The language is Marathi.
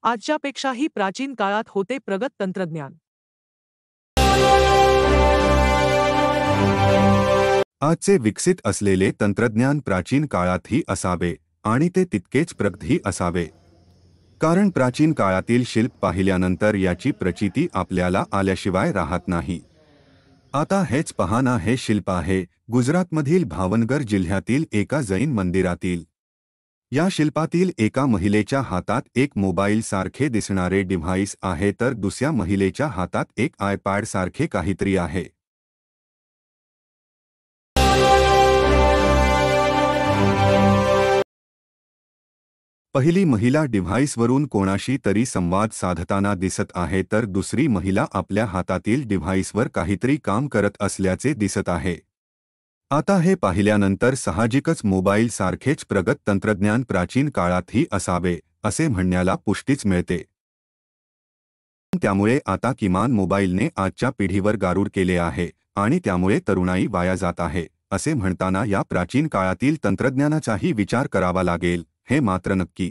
आजच्यापेक्षाही प्राचीन काळात होते प्रगत तंत्रज्ञान. आजचे विकसित असलेले तंत्रज्ञान प्राचीन काळातही असावे आणि ते तितकेच प्रगतही असावे. कारण प्राचीन काळातील शिल्प पाहिल्यानंतर याची प्रचिती आपल्याला आल्याशिवाय राहत नाही. आता हेच पहा ना, हे शिल्प आहे गुजरातमधील भावनगर जिल्ह्यातील एका जैन मंदिरातील. या शिल्पातील एका महिलेच्या हातात एक मोबाईल सारखे दिसणारे डिव्हाइस आहे तर दुसऱ्या महिलेच्या हातात एक आयपॅड सारखे काहीतरी आहे. पहिली महिला डिव्हाइसवरून कोणाशी तरी संवाद साधताना दिसत आहे तर दुसरी महिला आपल्या हातातील डिव्हाइसवर काहीतरी काम करत असल्याचे दिसत आहे. आता हे पाहिल्यानंतर साहजिकच मोबाईल सारखेच प्रगत तंत्रज्ञान प्राचीन काळातही असावे असे म्हणण्याला पुष्टीच मिळते. त्यामुळे आता किमान मोबाईलने आजच्या पिढीवर गारूड केले आहे आणि त्यामुळे तरुणाई वाया जात आहे असे म्हणताना या प्राचीन काळातील तंत्रज्ञानाचाही विचार करावा लागेल, हे मात्र नक्की.